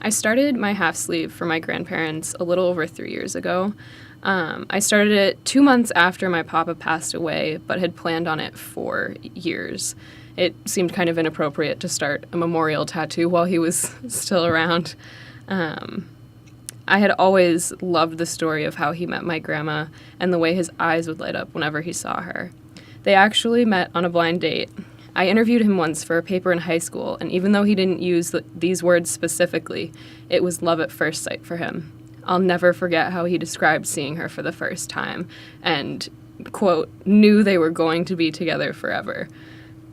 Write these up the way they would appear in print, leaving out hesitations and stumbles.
I started my half sleeve for my grandparents a little over 3 years ago. I started it 2 months after my papa passed away, but had planned on it for years. It seemed kind of inappropriate to start a memorial tattoo while he was still around. I had always loved the story of how he met my grandma and the way his eyes would light up whenever he saw her. They actually met on a blind date. I interviewed him once for a paper in high school, and even though he didn't use these words specifically, it was love at first sight for him. I'll never forget how he described seeing her for the first time and, quote, knew they were going to be together forever.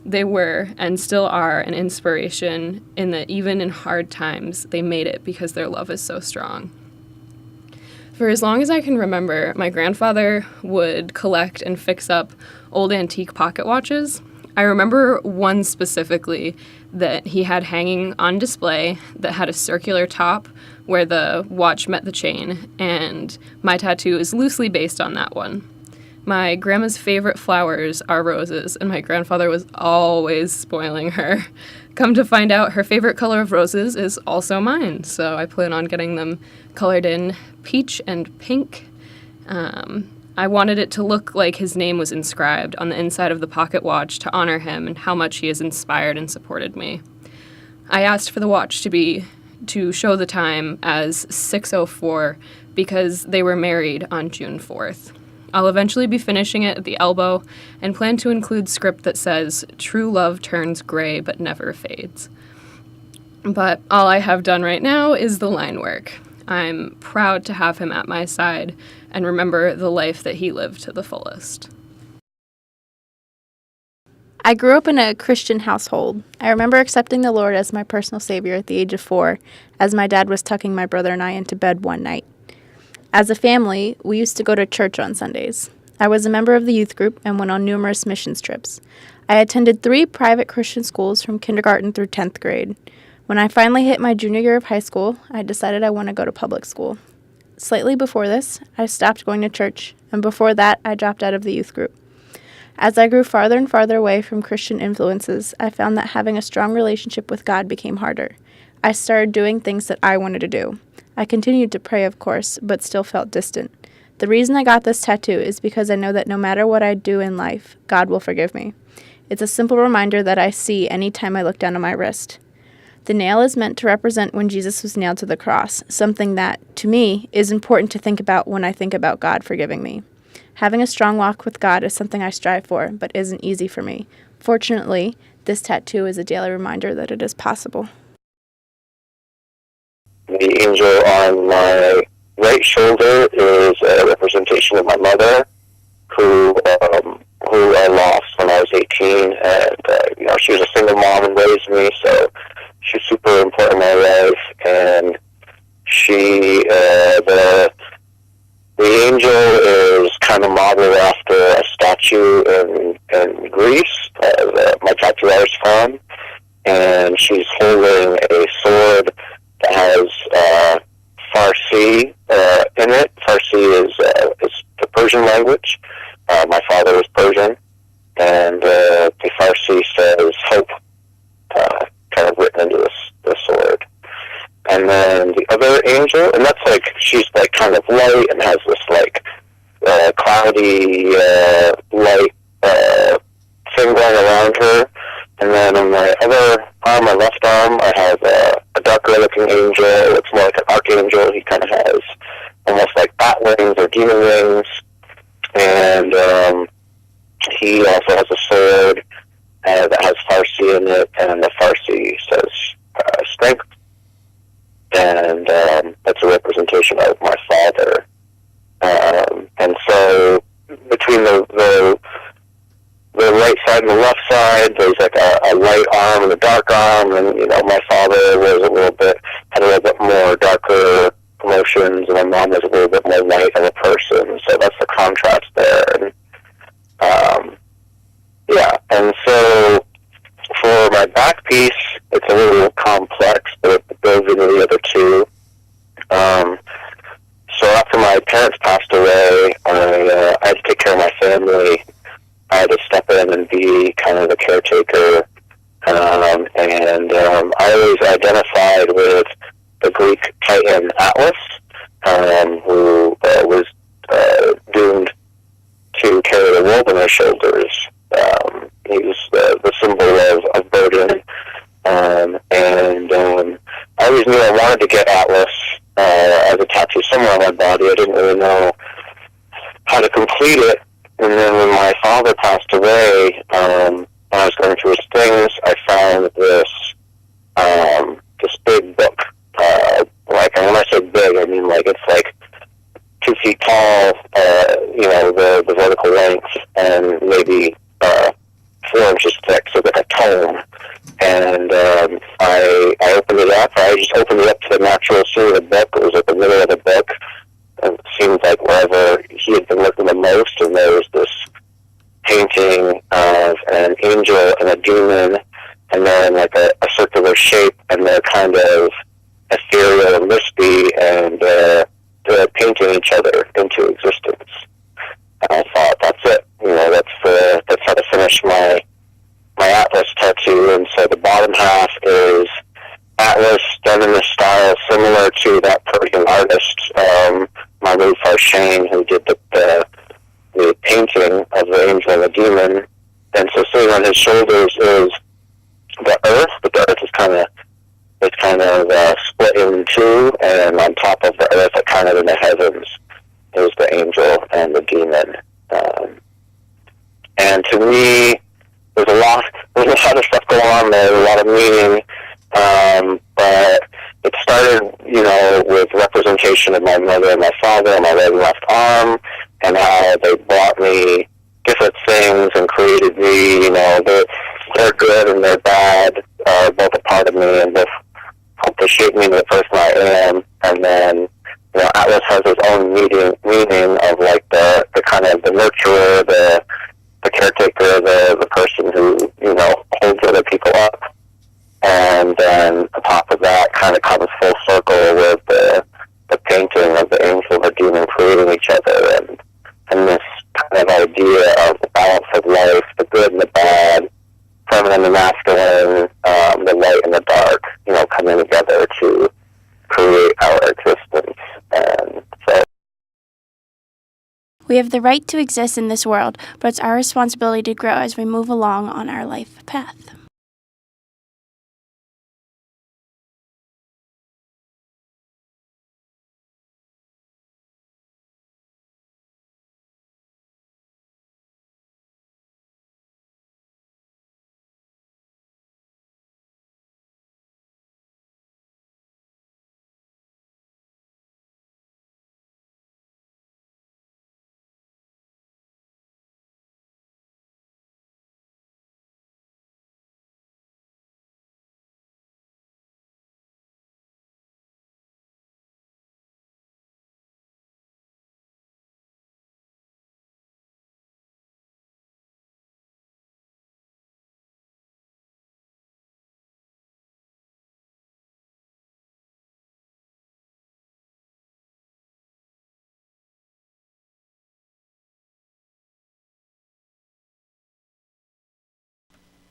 They were, and still are, an inspiration in that even in hard times, they made it because their love is so strong. For as long as I can remember, my grandfather would collect and fix up old antique pocket watches. I remember one specifically that he had hanging on display that had a circular top where the watch met the chain, and my tattoo is loosely based on that one. My grandma's favorite flowers are roses, and my grandfather was always spoiling her. Come to find out, her favorite color of roses is also mine, so I plan on getting them colored in peach and pink. I wanted it to look like his name was inscribed on the inside of the pocket watch to honor him and how much he has inspired and supported me. I asked for the watch to show the time as 6:04 because they were married on June 4th. I'll eventually be finishing it at the elbow and plan to include script that says, "True love turns gray but never fades." But all I have done right now is the line work. I'm proud to have him at my side and remember the life that he lived to the fullest. I grew up in a Christian household. I remember accepting the Lord as my personal Savior at the age of 4, as my dad was tucking my brother and I into bed one night. As a family, we used to go to church on Sundays. I was a member of the youth group and went on numerous missions trips. I attended 3 private Christian schools from kindergarten through 10th grade. When I finally hit my junior year of high school, I decided I want to go to public school. Slightly before this, I stopped going to church, and before that, I dropped out of the youth group. As I grew farther and farther away from Christian influences, I found that having a strong relationship with God became harder. I started doing things that I wanted to do. I continued to pray, of course, but still felt distant. The reason I got this tattoo is because I know that no matter what I do in life, God will forgive me. It's a simple reminder that I see any time I look down at my wrist. The nail is meant to represent when Jesus was nailed to the cross, something that, to me, is important to think about when I think about God forgiving me. Having a strong walk with God is something I strive for, but isn't easy for me. Fortunately, this tattoo is a daily reminder that it is possible. The angel on my right shoulder is a representation of my mother, who I lost when I was 18, and she was a single mom and raised me, so she's super important in my life. And the angel is kind of modeled after a statue in Greece, my tattoo artist from, and she's holding a sword that has Farsi in it. Farsi is the Persian language. My father was Persian, and the Farsi says hope, kind of written into the sword. And then the other angel, and that's like, she's like kind of light and has this like cloudy light thing going around her. And then on my other arm, my left arm, I have a darker looking angel. It's more like an archangel. He kind of has almost like bat wings or demon wings. And he also has a sword that has Farsi in it, and the Farsi says strength. And that's a representation of my father. And so between the right side and the left side, there's like a light arm and a dark arm, and my father was had a little bit more darker emotions, and my mom was a little bit more light of a person. So that's the contrast there. And and so for my back piece, it's a little complex, but it goes into the other two. So after my parents passed away, I had to take care of my family. I had to step in and be kind of the caretaker. I always identified with the Greek titan Atlas, who was doomed to carry the world on their shoulders. He was the symbol of burden. I always knew I wanted to get Atlas as a tattoo somewhere on my body. I didn't really know how to complete it. And then when my father passed away, when I was going through his things, I found this big book. And when I say big, I mean like it's like 2 feet tall, the vertical length, and maybe 4 inches thick, so like a tome. And I opened it up. I just opened it up to the natural scene of the book. It was at the middle of the book. It seemed like wherever he had been looking the most, and there was this painting of an angel and a demon, and then like a circular shape, and they're kind of ethereal and wispy, and they're painting each other into existence. And I thought, that's it. That's how to finish my Atlas tattoo. And so the bottom half is Atlas done in a style similar to that Persian artist, Mahmoud Farshane, who did the painting of the angel and the demon. And so sitting on his shoulders is the earth, but the earth is kind of split in two, and on top of the earth, kind of in the heavens, is the angel and the demon. And to me, there's a lot of stuff going on there, a lot of meaning, but it started, with representation of my mother and my father and my right and left arm, and how they brought me different things and created me. They're good and they're bad, both a part of me, and both help to shape me into the person I am. And then, Atlas has his own meaning of like the kind of the nurturer, the caretaker, the person who, holds other people up. And then on top of that kind of comes full circle with the painting of the angel and the demon creating each other, and this kind of idea of the balance of life, the good and the bad, feminine and masculine, the light and the dark, coming together to create our existence. And so we have the right to exist in this world, but it's our responsibility to grow as we move along on our life path.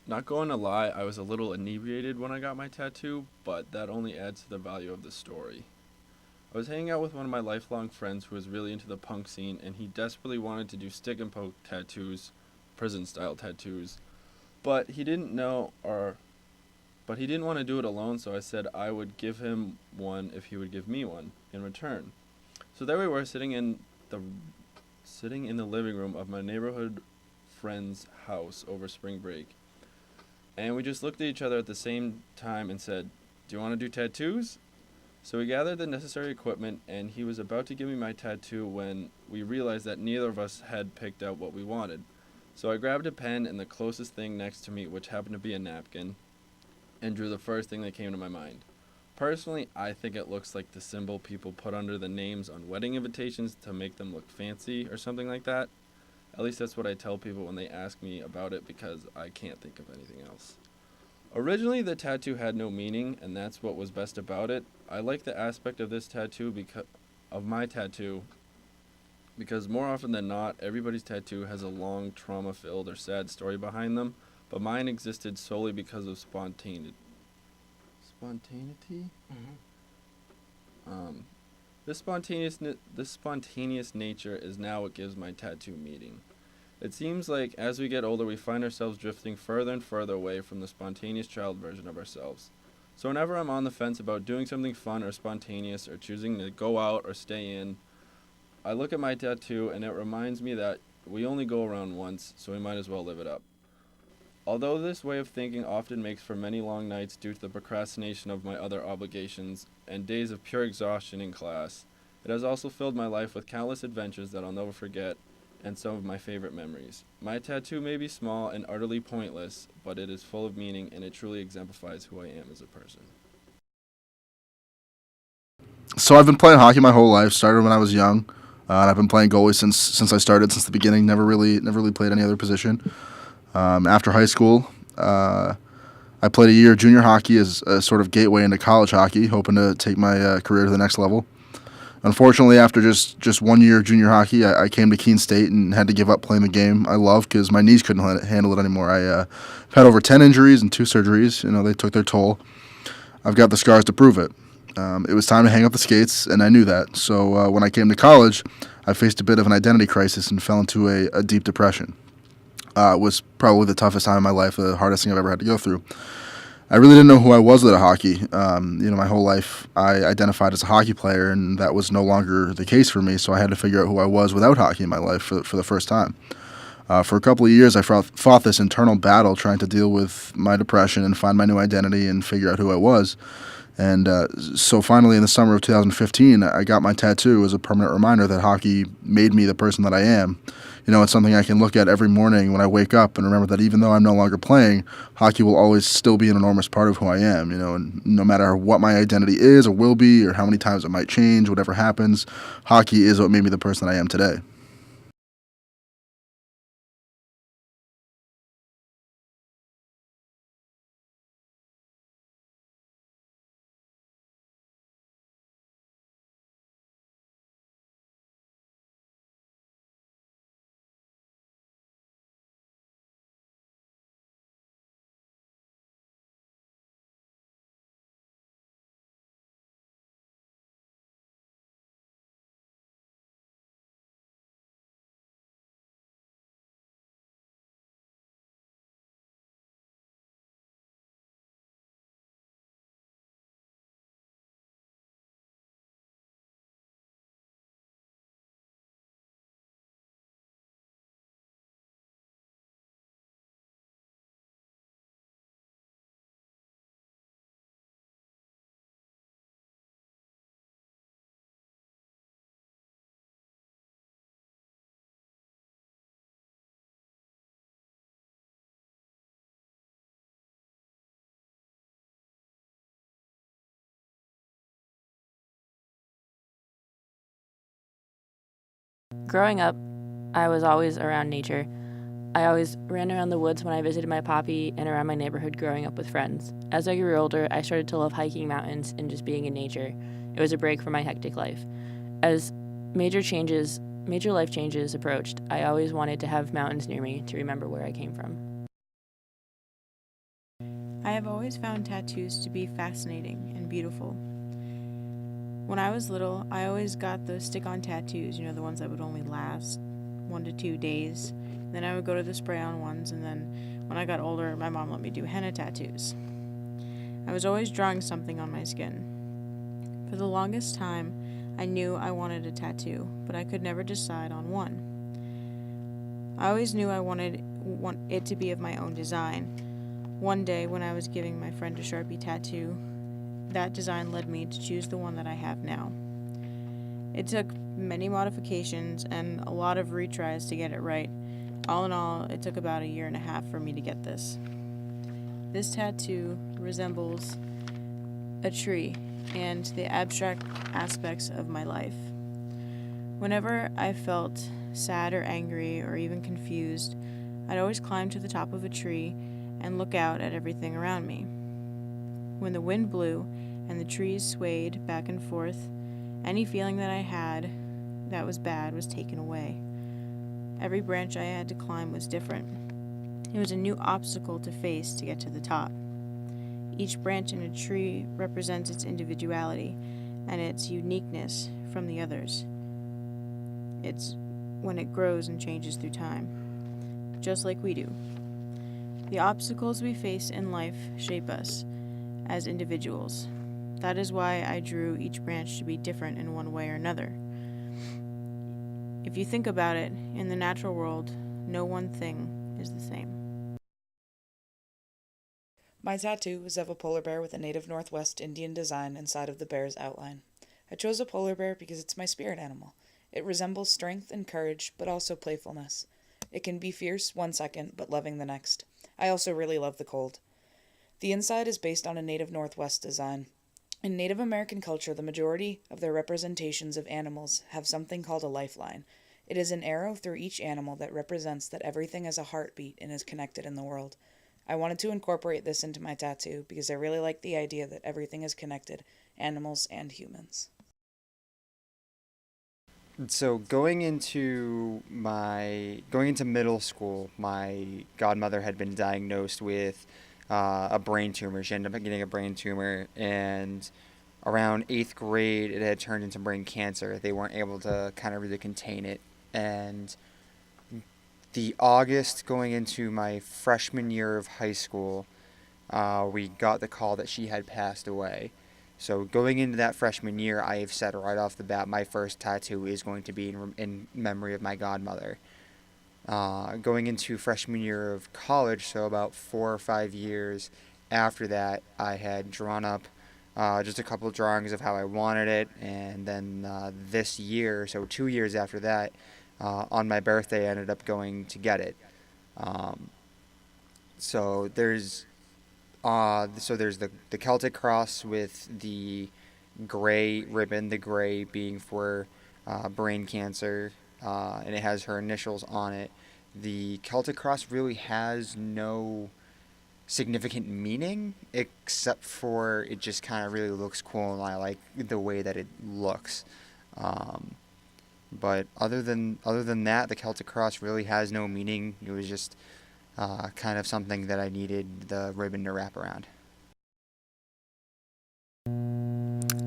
Not going to lie, I was a little inebriated when I got my tattoo, but that only adds to the value of the story. I was hanging out with one of my lifelong friends who was really into the punk scene, and he desperately wanted to do stick and poke tattoos, prison-style tattoos, but he didn't want to do it alone, so I said I would give him one if he would give me one in return. So there we were, sitting in the living room of my neighborhood friend's house over spring break. And we just looked at each other at the same time and said, "Do you want to do tattoos?" So we gathered the necessary equipment, and he was about to give me my tattoo when we realized that neither of us had picked out what we wanted. So I grabbed a pen and the closest thing next to me, which happened to be a napkin, and drew the first thing that came to my mind. Personally, I think it looks like the symbol people put under the names on wedding invitations to make them look fancy or something like that. At least that's what I tell people when they ask me about it, because I can't think of anything else. Originally, the tattoo had no meaning, and that's what was best about it. I like the aspect of this tattoo because more often than not, everybody's tattoo has a long, trauma-filled or sad story behind them, but mine existed solely because of spontaneity? This spontaneous nature is now what gives my tattoo meaning. It seems like as we get older, we find ourselves drifting further and further away from the spontaneous child version of ourselves. So whenever I'm on the fence about doing something fun or spontaneous or choosing to go out or stay in, I look at my tattoo and it reminds me that we only go around once, so we might as well live it up. Although this way of thinking often makes for many long nights due to the procrastination of my other obligations and days of pure exhaustion in class, it has also filled my life with countless adventures that I'll never forget and some of my favorite memories. My tattoo may be small and utterly pointless, but it is full of meaning and it truly exemplifies who I am as a person. So I've been playing hockey my whole life. Started when I was young, and I've been playing goalie since I started, since the beginning. Never really played any other position. After high school, I played a year of junior hockey as a sort of gateway into college hockey, hoping to take my career to the next level. Unfortunately, after just 1 year of junior hockey, I came to Keene State and had to give up playing the game I love because my knees couldn't handle it anymore. I've had over 10 injuries and 2 surgeries. They took their toll. I've got the scars to prove it. It was time to hang up the skates, and I knew that. So when I came to college, I faced a bit of an identity crisis and fell into a deep depression. It was probably the toughest time of my life, the hardest thing I've ever had to go through. I really didn't know who I was without hockey. My whole life I identified as a hockey player, and that was no longer the case for me, so I had to figure out who I was without hockey in my life for the first time. For a couple of years, I fought this internal battle trying to deal with my depression and find my new identity and figure out who I was. And so finally, in the summer of 2015, I got my tattoo as a permanent reminder that hockey made me the person that I am. It's something I can look at every morning when I wake up and remember that even though I'm no longer playing, hockey will always still be an enormous part of who I am, and no matter what my identity is or will be or how many times it might change, whatever happens, hockey is what made me the person I am today. Growing up, I was always around nature. I always ran around the woods when I visited my poppy and around my neighborhood growing up with friends. As I grew older, I started to love hiking mountains and just being in nature. It was a break from my hectic life. As major life changes approached, I always wanted to have mountains near me to remember where I came from. I have always found tattoos to be fascinating and beautiful. When I was little, I always got those stick-on tattoos, the ones that would only last 1 to 2 days. Then I would go to the spray-on ones, and then when I got older, my mom let me do henna tattoos. I was always drawing something on my skin. For the longest time, I knew I wanted a tattoo, but I could never decide on one. I always knew I wanted it to be of my own design. One day, when I was giving my friend a Sharpie tattoo, that design led me to choose the one that I have now. It took many modifications and a lot of retries to get it right. All in all, it took about 1.5 years for me to get this. This tattoo resembles a tree and the abstract aspects of my life. Whenever I felt sad or angry or even confused, I'd always climb to the top of a tree and look out at everything around me. When the wind blew and the trees swayed back and forth, any feeling that I had that was bad was taken away. Every branch I had to climb was different. It was a new obstacle to face to get to the top. Each branch in a tree represents its individuality, and its uniqueness from the others. It's when it grows and changes through time, just like we do. The obstacles we face in life shape us as individuals. That is why I drew each branch to be different in one way or another. If you think about it, in the natural world, no one thing is the same. My tattoo is of a polar bear with a native Northwest Indian design inside of the bear's outline. I chose a polar bear because it's my spirit animal. It resembles strength and courage, but also playfulness. It can be fierce one second, but loving the next. I also really love the cold. The inside is based on a native Northwest design. In Native American culture, the majority of their representations of animals have something called a lifeline. It is an arrow through each animal that represents that everything has a heartbeat and is connected in the world. I wanted to incorporate this into my tattoo because I really like the idea that everything is connected, animals and humans. So going into middle school, my godmother had been diagnosed with a brain tumor. She ended up getting a brain tumor, and around 8th grade, it had turned into brain cancer. They weren't able to kind of really contain it, and the August going into my freshman year of high school, we got the call that she had passed away. So going into that freshman year, I've said right off the bat, my first tattoo is going to be in memory of my godmother. Going into freshman year of college, so about 4 or 5 years after that, I had drawn up just a couple of drawings of how I wanted it, and then this year, so 2 years after that, on my birthday, I ended up going to get it. So there's the Celtic cross with the gray ribbon, the gray being for brain cancer, and it has her initials on it. The Celtic cross really has no significant meaning except for it just kind of really looks cool, and I like the way that it looks. But other than that, the Celtic cross really has no meaning. It was just kind of something that I needed the ribbon to wrap around.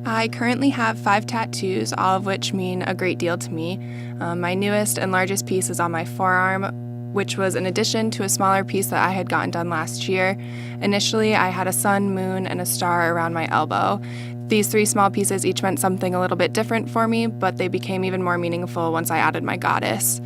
I currently have 5 tattoos, all of which mean a great deal to me. My newest and largest piece is on my forearm, which was an addition to a smaller piece that I had gotten done last year. Initially, I had a sun, moon, and a star around my elbow. These 3 small pieces each meant something a little bit different for me, but they became even more meaningful once I added my goddess.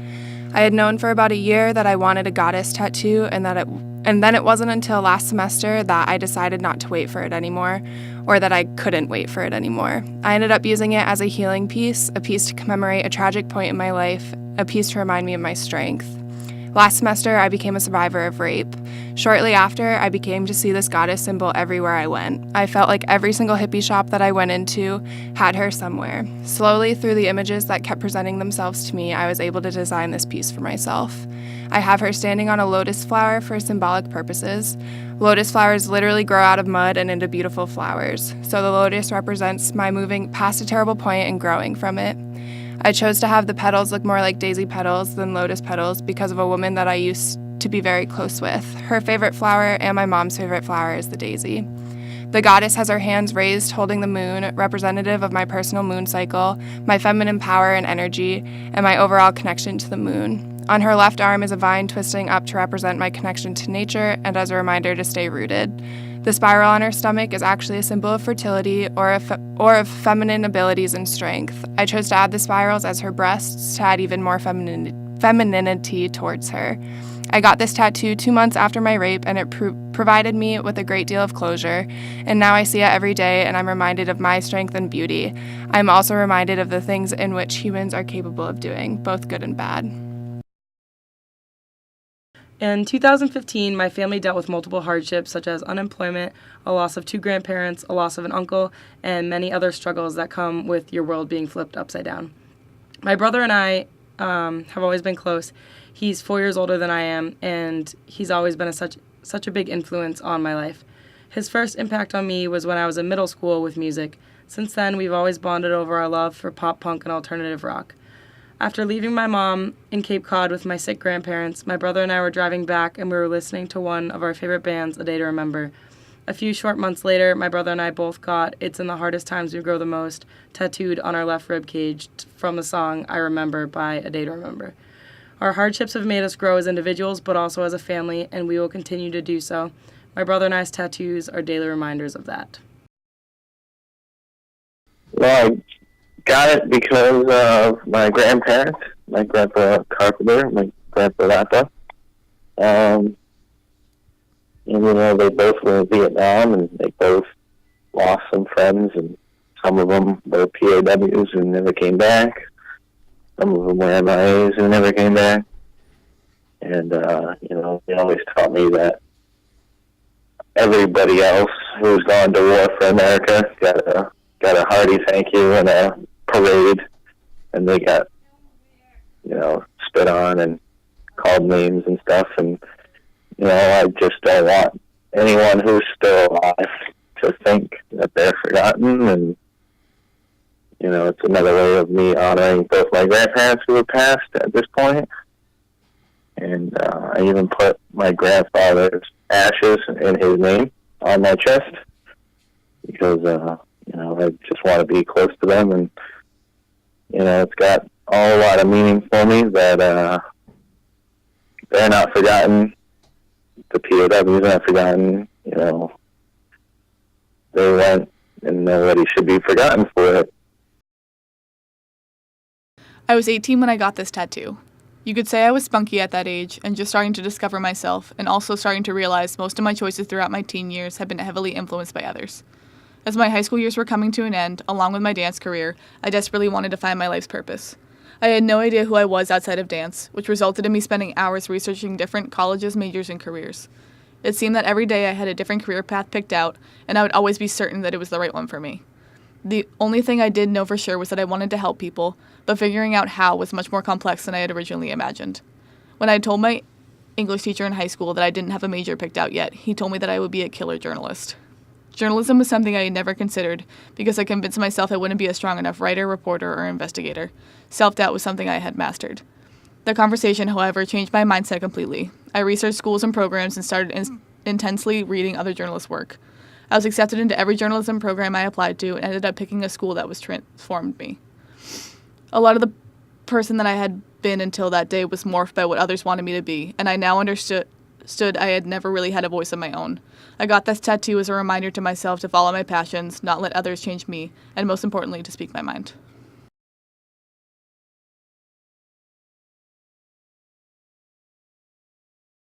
I had known for about a year that I wanted a goddess tattoo, and then it wasn't until last semester that I decided not to wait for it anymore, or that I couldn't wait for it anymore. I ended up using it as a healing piece, a piece to commemorate a tragic point in my life, a piece to remind me of my strength. Last semester, I became a survivor of rape. Shortly after, I became to see this goddess symbol everywhere I went. I felt like every single hippie shop that I went into had her somewhere. Slowly, through the images that kept presenting themselves to me, I was able to design this piece for myself. I have her standing on a lotus flower for symbolic purposes. Lotus flowers literally grow out of mud and into beautiful flowers, so the lotus represents my moving past a terrible point and growing from it. I chose to have the petals look more like daisy petals than lotus petals because of a woman that I used to be very close with. Her favorite flower and my mom's favorite flower is the daisy. The goddess has her hands raised holding the moon, representative of my personal moon cycle, my feminine power and energy, and my overall connection to the moon. On her left arm is a vine twisting up to represent my connection to nature and as a reminder to stay rooted. The spiral on her stomach is actually a symbol of fertility or of feminine abilities and strength. I chose to add the spirals as her breasts to add even more femininity towards her. I got this tattoo 2 months after my rape, and it provided me with a great deal of closure, and now I see it every day, and I'm reminded of my strength and beauty. I'm also reminded of the things in which humans are capable of doing, both good and bad. In 2015, my family dealt with multiple hardships such as unemployment, a loss of 2 grandparents, a loss of an uncle, and many other struggles that come with your world being flipped upside down. My brother and I have always been close. He's 4 years older than I am, and he's always been such a big influence on my life. His first impact on me was when I was in middle school with music. Since then, we've always bonded over our love for pop punk and alternative rock. After leaving my mom in Cape Cod with my sick grandparents, my brother and I were driving back and we were listening to one of our favorite bands, A Day to Remember. A few short months later, my brother and I both got "It's in the Hardest Times We Grow the Most" tattooed on our left rib cage from the song "I Remember" by A Day to Remember. Our hardships have made us grow as individuals, but also as a family, and we will continue to do so. My brother and I's tattoos are daily reminders of that. Well, I got it because of my grandparents, my grandpa Carpenter, my grandpa Lappa. And, they both were in Vietnam, and they both lost some friends, and some of them were POWs who never came back. Some of them were MIAs who never came back. And, they always taught me that everybody else who's gone to war for America got a hearty thank you and a parade, and they got, spit on and called names and stuff, and, I just don't want anyone who's still alive to think that they're forgotten, and, it's another way of me honoring both my grandparents who have passed at this point, and I even put my grandfather's ashes in his name on my chest, because, I just want to be close to them, and, it's got a lot of meaning for me that they're not forgotten. The POWs are not forgotten. They went, and nobody should be forgotten for it. I was 18 when I got this tattoo. You could say I was spunky at that age and just starting to discover myself, and also starting to realize most of my choices throughout my teen years have been heavily influenced by others. As my high school years were coming to an end, along with my dance career, I desperately wanted to find my life's purpose. I had no idea who I was outside of dance, which resulted in me spending hours researching different colleges, majors, and careers. It seemed that every day I had a different career path picked out, and I would always be certain that it was the right one for me. The only thing I did know for sure was that I wanted to help people, but figuring out how was much more complex than I had originally imagined. When I told my English teacher in high school that I didn't have a major picked out yet, he told me that I would be a killer journalist. Journalism was something I had never considered because I convinced myself I wouldn't be a strong enough writer, reporter, or investigator. Self-doubt was something I had mastered. The conversation, however, changed my mindset completely. I researched schools and programs and started intensely reading other journalists' work. I was accepted into every journalism program I applied to and ended up picking a school that was transformed me. A lot of the person that I had been until that day was morphed by what others wanted me to be, and I now understood I had never really had a voice of my own. I got this tattoo as a reminder to myself to follow my passions, not let others change me, and most importantly, to speak my mind.